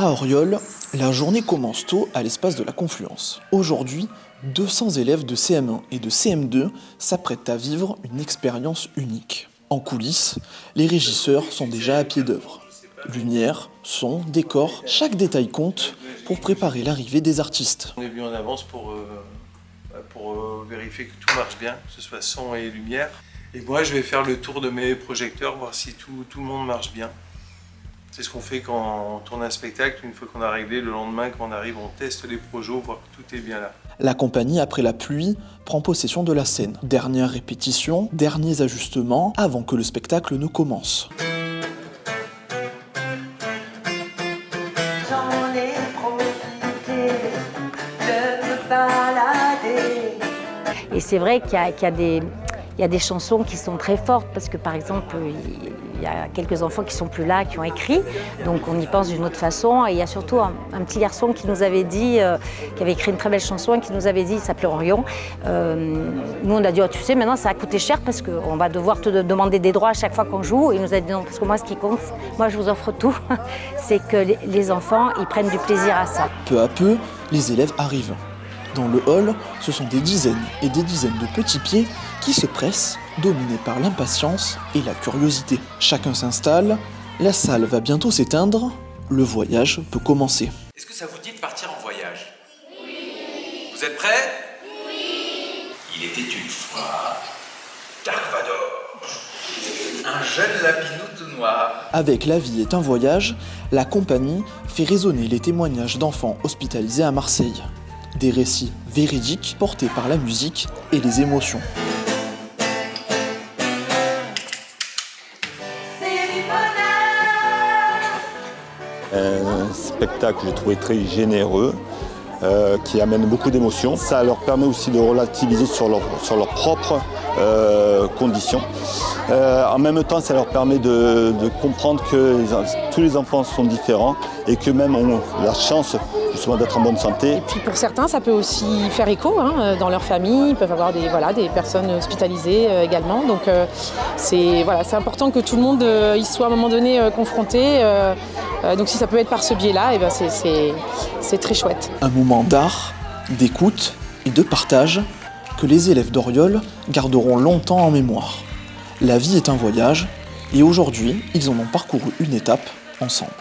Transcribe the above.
À Auriol, la journée commence tôt à l'espace de la Confluence. Aujourd'hui, 200 élèves de CM1 et de CM2 s'apprêtent à vivre une expérience unique. En coulisses, les régisseurs sont déjà à pied d'œuvre. Lumière, son, décor, chaque détail compte pour préparer l'arrivée des artistes. On est venu en avance pour vérifier que tout marche bien, que ce soit son et lumière. Et moi, je vais faire le tour de mes projecteurs, voir si tout le monde marche bien. C'est ce qu'on fait quand on tourne un spectacle. Une fois qu'on a réglé, le lendemain, quand on arrive, on teste les projos, voir que tout est bien là. La compagnie, après la pluie, prend possession de la scène. Dernière répétition, derniers ajustements avant que le spectacle ne commence. J'en ai profité de me balader. Et c'est vrai qu'il y a des chansons qui sont très fortes parce que par exemple il y a quelques enfants qui sont plus là, qui ont écrit, donc on y pense d'une autre façon. Et il y a surtout un petit garçon qui nous avait dit, qui avait écrit une très belle chanson, qui nous avait dit, il s'appelait Orion. Nous on a dit, oh, tu sais maintenant ça a coûté cher parce qu'on va devoir te demander des droits à chaque fois qu'on joue. Et il nous a dit non, parce que moi ce qui compte, moi je vous offre tout, c'est que les enfants ils prennent du plaisir à ça. Peu à peu, les élèves arrivent. Dans le hall, ce sont des dizaines et des dizaines de petits pieds qui se pressent, dominés par l'impatience et la curiosité. Chacun s'installe, la salle va bientôt s'éteindre, le voyage peut commencer. Est-ce que ça vous dit de partir en voyage? Oui. Vous êtes prêts? Oui. Il était une fois Dark Vador, un jeune lapinou tout noir. Avec La vie est un voyage, la compagnie fait résonner les témoignages d'enfants hospitalisés à Marseille. Des récits véridiques portés par la musique et les émotions. Un spectacle, je trouvais très généreux, qui amène beaucoup d'émotions. Ça leur permet aussi de relativiser sur leurs propres conditions. En même temps, ça leur permet de comprendre que tous les enfants sont différents et que même ont la chance justement d'être en bonne santé. Et puis pour certains, ça peut aussi faire écho dans leur famille. Ils peuvent avoir des personnes hospitalisées également. Donc c'est important que tout le monde y soit à un moment donné confronté. Donc si ça peut être par ce biais-là, c'est très chouette. Un moment d'art, d'écoute et de partage que les élèves d'Auriol garderont longtemps en mémoire. La vie est un voyage et aujourd'hui, ils en ont parcouru une étape ensemble.